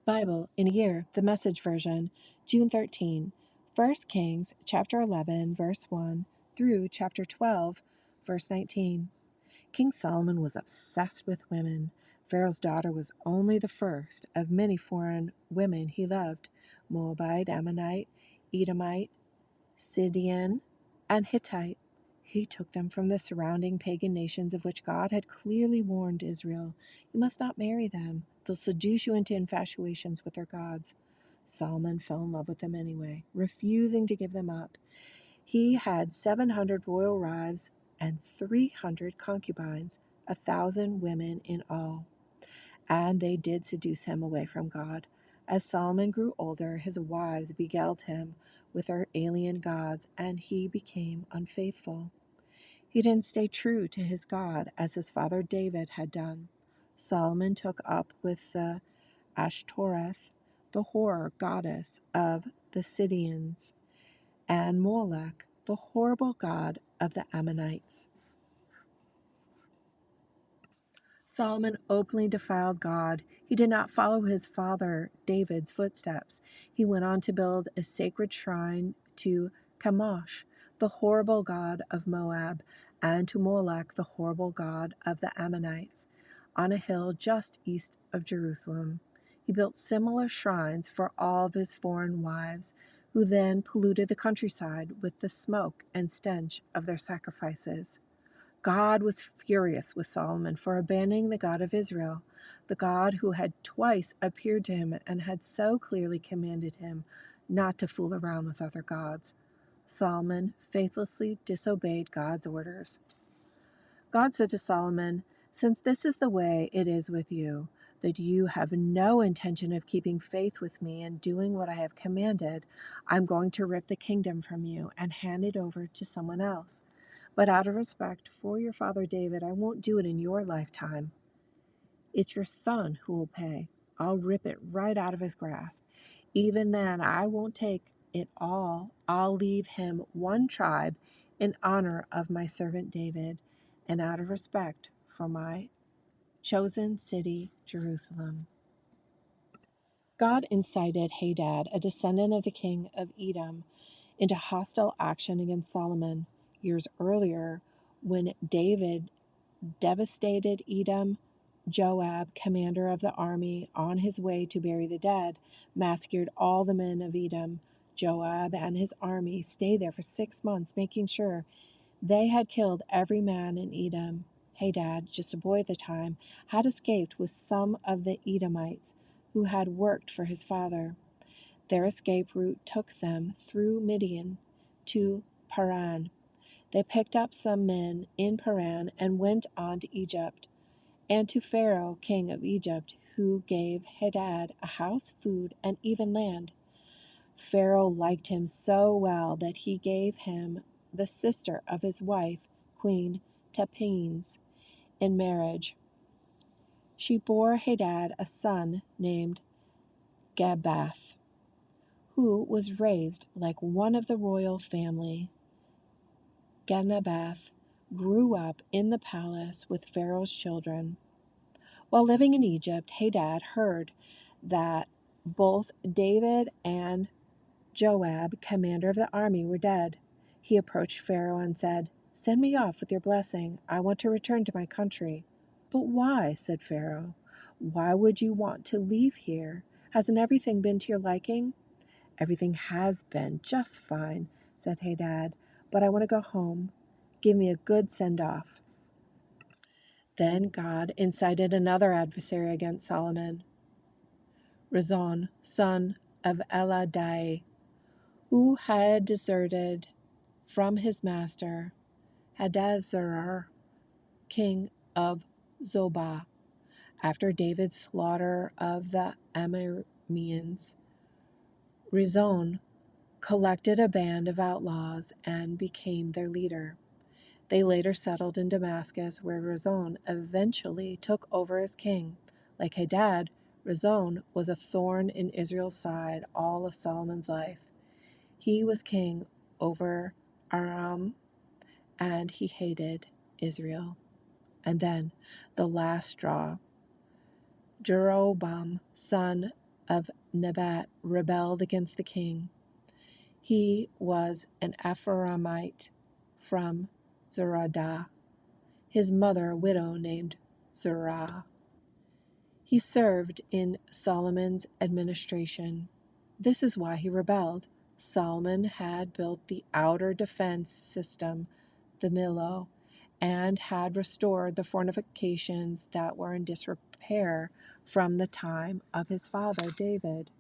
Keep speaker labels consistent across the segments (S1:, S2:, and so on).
S1: Bible in a Year, the Message Version, June 13, 1 Kings chapter 11, verse 1 through chapter 12, verse 19. King Solomon was obsessed with women. Pharaoh's daughter was only the first of many foreign women he loved: Moabite, Ammonite, Edomite, Sidonian, and Hittite. He took them from the surrounding pagan nations of which God had clearly warned Israel. You must not marry them. They'll seduce you into infatuations with their gods. Solomon fell in love with them anyway, refusing to give them up. He had 700 royal wives and 300 concubines, 1,000 women in all. And they did seduce him away from God. As Solomon grew older, his wives beguiled him with their alien gods, and he became unfaithful. He didn't stay true to his God as his father David had done. Solomon took up with the Ashtoreth, the horror goddess of the Sidonians, and Molech, the horrible god of the Ammonites. Solomon openly defiled God. He did not follow his father David's footsteps. He went on to build a sacred shrine to Chemosh, the horrible god of Moab, and to Molech, the horrible god of the Ammonites, on a hill just east of Jerusalem. He built similar shrines for all of his foreign wives, who then polluted the countryside with the smoke and stench of their sacrifices. God was furious with Solomon for abandoning the God of Israel, the God who had twice appeared to him and had so clearly commanded him not to fool around with other gods. Solomon faithlessly disobeyed God's orders. God said to Solomon, "Since this is the way it is with you, that you have no intention of keeping faith with me and doing what I have commanded, I'm going to rip the kingdom from you and hand it over to someone else. But out of respect for your father David, I won't do it in your lifetime. It's your son who will pay. I'll rip it right out of his grasp. Even then, I won't take it all. I'll leave him one tribe in honor of my servant David, and out of respect for my chosen city, Jerusalem." God incited Hadad, a descendant of the king of Edom, into hostile action against Solomon. Years earlier, when David devastated Edom, Joab, commander of the army, on his way to bury the dead, massacred all the men of Edom. Joab and his army stayed there for 6 months, making sure they had killed every man in Edom. Hadad, just a boy at the time, had escaped with some of the Edomites who had worked for his father. Their escape route took them through Midian to Paran. They picked up some men in Paran and went on to Egypt, and to Pharaoh, king of Egypt, who gave Hadad a house, food, and even land. Pharaoh liked him so well that he gave him the sister of his wife, Queen Tapines, in marriage. She bore Hadad a son named Gabath, who was raised like one of the royal family. Genabath grew up in the palace with Pharaoh's children. While living in Egypt, Hadad heard that both David and Joab, commander of the army, were dead. He approached Pharaoh and said, "Send me off with your blessing. I want to return to my country." "But why?" said Pharaoh. "Why would you want to leave here? Hasn't everything been to your liking?" "Everything has been just fine," said Hadad, "but I want to go home. Give me a good send-off." Then God incited another adversary against Solomon, Rezon, son of Eladai, who had deserted from his master, Hadazezer, king of Zobah, after David's slaughter of the Arameans. Rezon collected a band of outlaws and became their leader. They later settled in Damascus, where Rezon eventually took over as king. Like Hadad, Rezon was a thorn in Israel's side all of Solomon's life. He was king over Aram, and he hated Israel. And then, the last straw, Jeroboam, son of Nebat, rebelled against the king. He was an Ephraimite from Zeradah, his mother a widow named Zerah. He served in Solomon's administration. This is why he rebelled. Solomon had built the outer defense system, the Millo, and had restored the fortifications that were in disrepair from the time of his father David.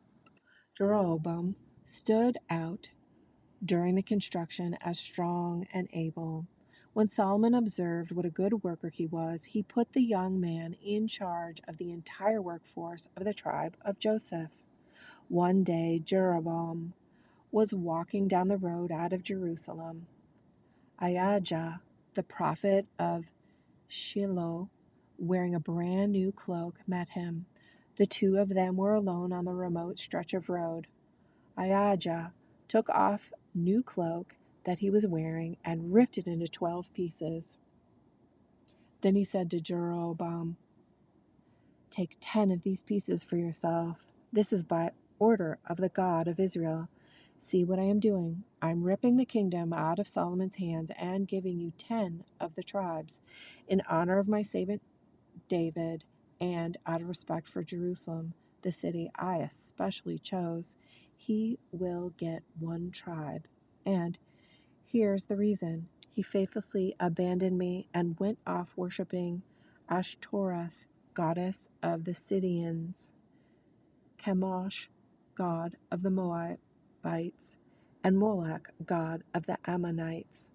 S1: Jeroboam stood out during the construction as strong and able. When Solomon observed what a good worker he was, he put the young man in charge of the entire workforce of the tribe of Joseph. One day, Jeroboam was walking down the road out of Jerusalem. Ahijah, the prophet of Shiloh, wearing a brand new cloak, met him. The two of them were alone on the remote stretch of road. Ahijah took off new cloak that he was wearing and ripped it into 12 pieces. Then he said to Jeroboam, "Take 10 of these pieces for yourself. This is by order of the God of Israel. See what I am doing. I'm ripping the kingdom out of Solomon's hands and giving you 10 of the tribes in honor of my servant David and out of respect for Jerusalem, the city I especially chose. He will get one tribe. And here's the reason. He faithlessly abandoned me and went off worshiping Ashtoreth, goddess of the Sidonians, Chemosh, god of the Moabites, and Molech, god of the Ammonites.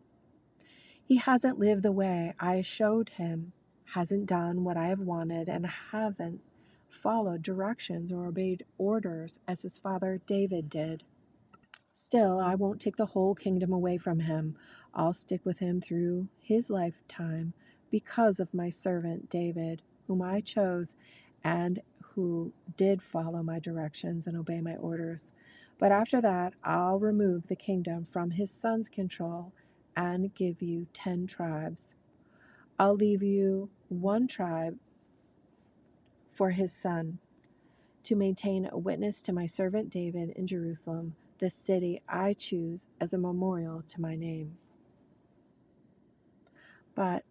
S1: He hasn't lived the way I showed him, hasn't done what I have wanted, and haven't followed directions or obeyed orders as his father David did. Still, I won't take the whole kingdom away from him. I'll stick with him through his lifetime because of my servant David, whom I chose and who did follow my directions and obey my orders. But after that, I'll remove the kingdom from his son's control and give you 10 tribes. I'll leave you one tribe for his son, to maintain a witness to my servant David in Jerusalem, the city I choose as a memorial to my name. But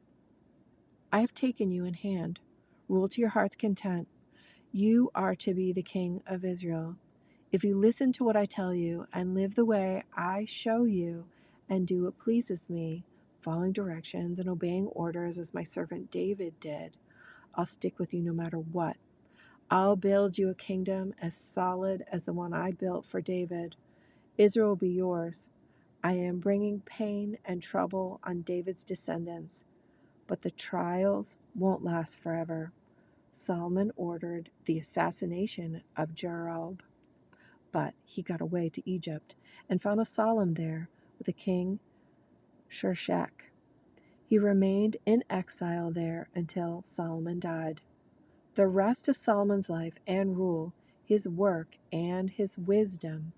S1: I have taken you in hand. Rule to your heart's content. You are to be the king of Israel. If you listen to what I tell you and live the way I show you and do what pleases me, following directions and obeying orders as my servant David did, I'll stick with you no matter what. I'll build you a kingdom as solid as the one I built for David. Israel will be yours. I am bringing pain and trouble on David's descendants, but the trials won't last forever." Solomon ordered the assassination of Jeroboam, but he got away to Egypt and found asylum there with the king Shishak. He remained in exile there until Solomon died. The rest of Solomon's life and rule, his work, and his wisdom,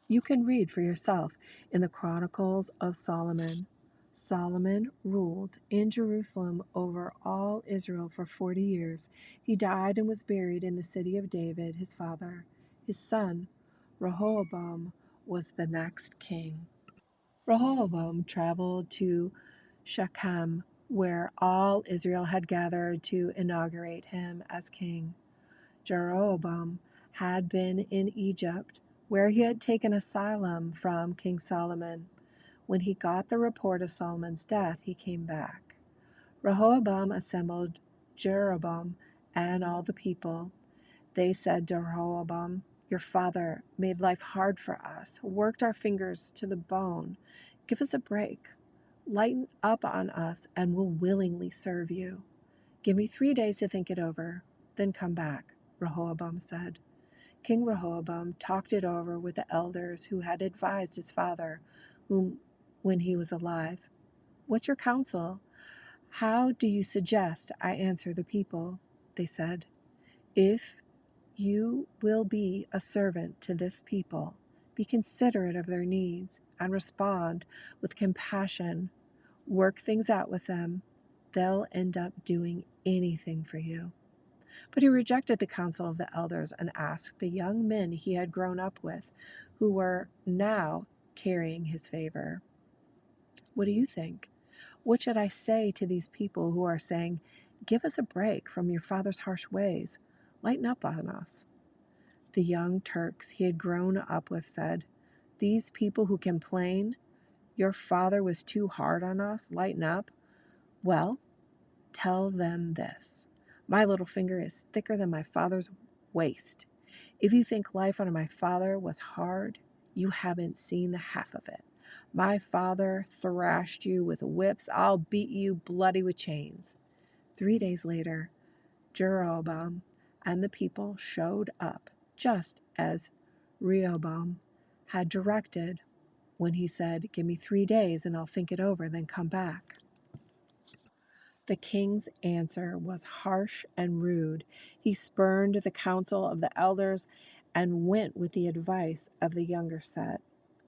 S1: you can read for yourself in the Chronicles of Solomon. Solomon ruled in Jerusalem over all Israel for 40 years. He died and was buried in the city of David, his father. His son, Rehoboam, was the next king. Rehoboam traveled to Shechem, where all Israel had gathered to inaugurate him as king. Jeroboam had been in Egypt, where he had taken asylum from King Solomon. When he got the report of Solomon's death, he came back. Rehoboam assembled Jeroboam and all the people. They said to Rehoboam, "Your father made life hard for us, worked our fingers to the bone. Give us a break. Lighten up on us, and we'll willingly serve you. Give me 3 days to think it over, then come back," Rehoboam said. King Rehoboam talked it over with the elders who had advised his father, when he was alive. "What's your counsel? How do you suggest I answer the people?" they said. "If you will be a servant to this people, be considerate of their needs, and respond with compassion. Work things out with them. They'll end up doing anything for you." But he rejected the counsel of the elders and asked the young men he had grown up with, who were now carrying his favor, "What do you think? What should I say to these people who are saying, 'Give us a break from your father's harsh ways. Lighten up on us'?" The young Turks he had grown up with said, "These people who complain, 'Your father was too hard on us, lighten up.' Well, tell them this: my little finger is thicker than my father's waist. If you think life under my father was hard, you haven't seen the half of it. My father thrashed you with whips. I'll beat you bloody with chains." 3 days later, Jeroboam and the people showed up, just as Rehoboam had directed when he said, "Give me 3 days and I'll think it over, then come back." The king's answer was harsh and rude. He spurned the counsel of the elders and went with the advice of the younger set.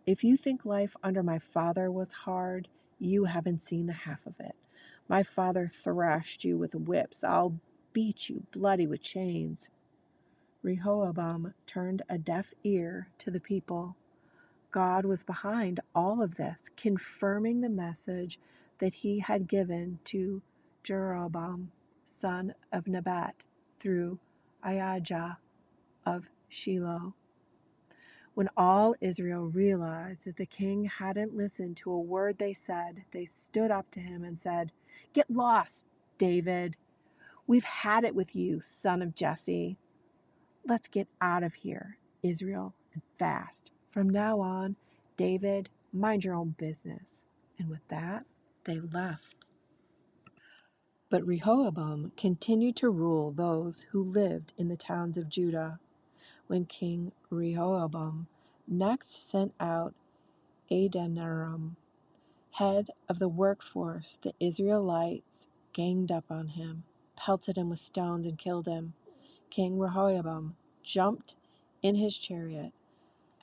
S1: "If you think life under my father was hard, you haven't seen the half of it. My father thrashed you with whips. I'll beat you bloody with chains." Rehoboam turned a deaf ear to the people. God was behind all of this, confirming the message that he had given to Jeroboam, son of Nebat, through Ahijah of Shiloh. When all Israel realized that the king hadn't listened to a word they said, they stood up to him and said, "Get lost, David. We've had it with you, son of Jesse. Let's get out of here, Israel, and fast. From now on, David, mind your own business." And with that, they left. But Rehoboam continued to rule those who lived in the towns of Judah. When King Rehoboam next sent out Adoniram, head of the workforce, the Israelites ganged up on him, pelted him with stones, and killed him. King Rehoboam jumped in his chariot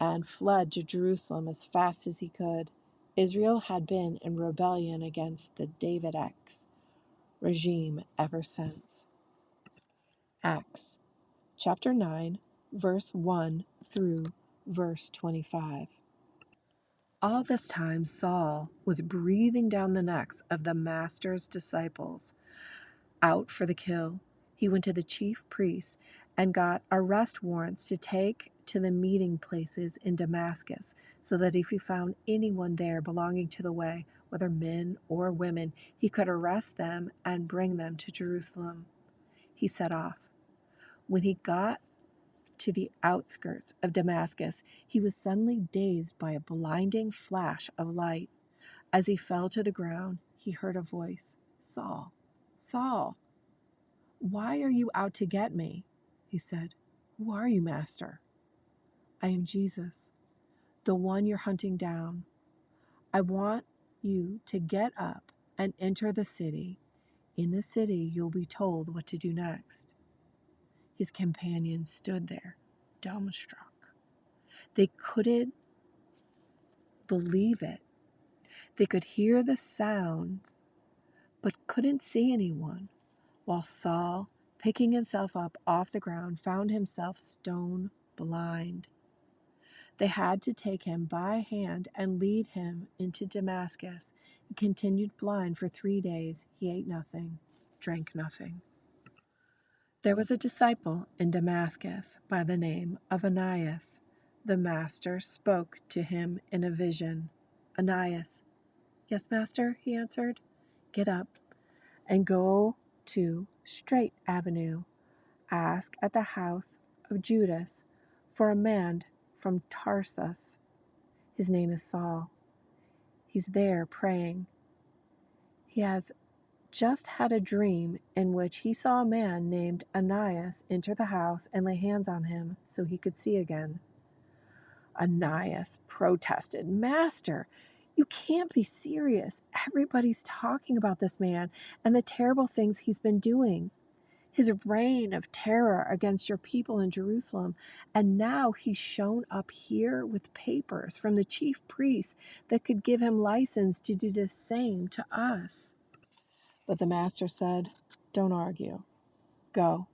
S1: and fled to Jerusalem as fast as he could. Israel had been in rebellion against the Davidic regime ever since. Acts chapter 9, verse 1 through verse 25. All this time Saul was breathing down the necks of the master's disciples, out for the kill. He went to the chief priests and got arrest warrants to take to the meeting places in Damascus, so that if he found anyone there belonging to the way, whether men or women, he could arrest them and bring them to Jerusalem. He set off. When he got to the outskirts of Damascus, he was suddenly dazed by a blinding flash of light. As he fell to the ground, he heard a voice, "Saul, Saul, why are you out to get me?" He said, "Who are you, Master?" "I am Jesus, the one you're hunting down. I want you to get up and enter the city. In the city, you'll be told what to do next." His companions stood there, dumbstruck. They couldn't believe it. They could hear the sounds, but couldn't see anyone, while Saul, picking himself up off the ground, found himself stone blind. They had to take him by hand and lead him into Damascus. He continued blind for 3 days. He ate nothing, drank nothing. There was a disciple in Damascus by the name of Ananias. The master spoke to him in a vision. "Ananias." "Yes, master," he answered. "Get up and go to Straight Avenue. Ask at the house of Judas for a man from Tarsus. His name is Saul. He's there praying. He has just had a dream in which he saw a man named Ananias enter the house and lay hands on him so he could see again." Ananias protested, "Master, you can't be serious. Everybody's talking about this man and the terrible things he's been doing. His reign of terror against your people in Jerusalem, and now he's shown up here with papers from the chief priests that could give him license to do the same to us." But the master said, "Don't argue. Go.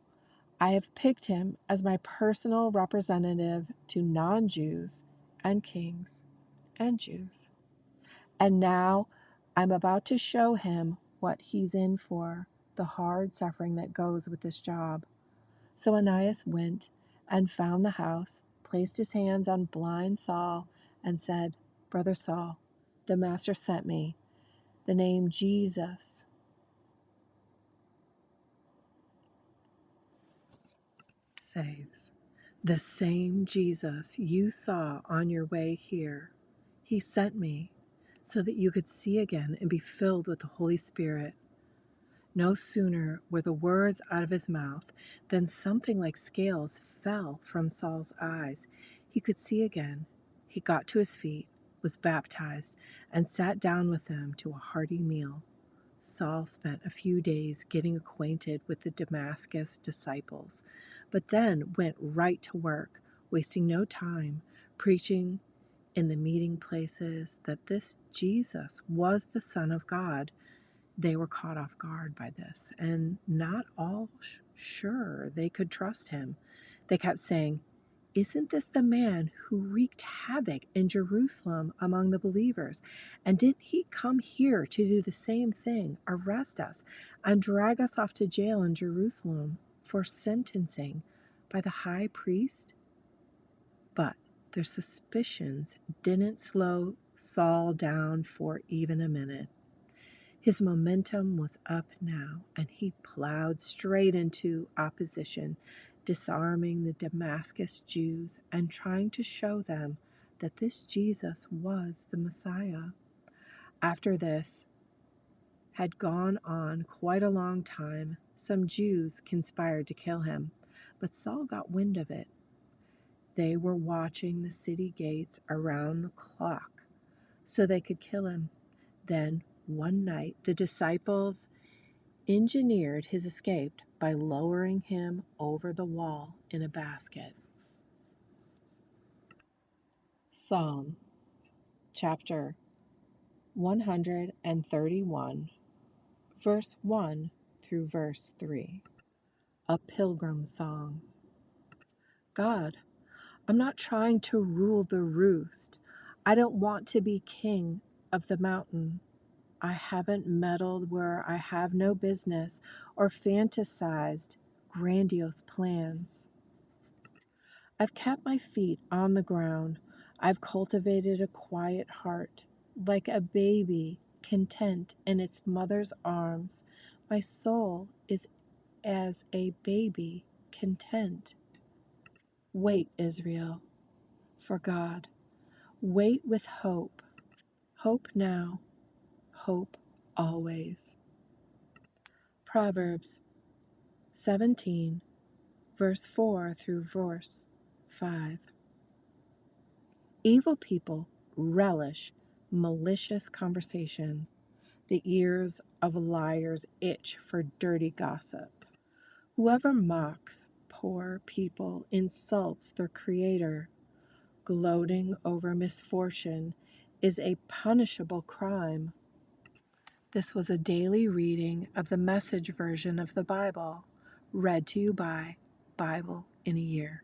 S1: I have picked him as my personal representative to non-Jews and kings and Jews. And now I'm about to show him what he's in for, the hard suffering that goes with this job. So Ananias went and found the house, placed his hands on blind Saul, and said, Brother Saul, the Master sent me. The name Jesus saves. The same Jesus you saw on your way here, he sent me so that you could see again and be filled with the Holy Spirit. No sooner were the words out of his mouth than something like scales fell from Saul's eyes. He could see again. He got to his feet, was baptized, and sat down with them to a hearty meal. Saul spent a few days getting acquainted with the Damascus disciples, but then went right to work, wasting no time, preaching in the meeting places that this Jesus was the Son of God. They were caught off guard by this, and not all sure they could trust him. They kept saying, Isn't this the man who wreaked havoc in Jerusalem among the believers? And didn't he come here to do the same thing, arrest us, and drag us off to jail in Jerusalem for sentencing by the high priest? But their suspicions didn't slow Saul down for even a minute. His momentum was up now, and he plowed straight into opposition, disarming the Damascus Jews and trying to show them that this Jesus was the Messiah. After this had gone on quite a long time, some Jews conspired to kill him, but Saul got wind of it. They were watching the city gates around the clock so they could kill him. Then, one night, the disciples engineered his escape by lowering him over the wall in a basket. Psalm chapter 131, verse 1 through verse 3. A pilgrim song. God, I'm not trying to rule the roost. I don't want to be king of the mountain. I haven't meddled where I have no business or fantasized grandiose plans. I've kept my feet on the ground. I've cultivated a quiet heart, like a baby content in its mother's arms. My soul is as a baby content. Wait, Israel, for God. Wait with hope. Hope now, hope always. Proverbs 17, verse 4 through verse 5. Evil people relish malicious conversation. The ears of liars itch for dirty gossip. Whoever mocks poor people insults their Creator. Gloating over misfortune is a punishable crime. This was a daily reading of the Message version of the Bible, read to you by Bible in a Year.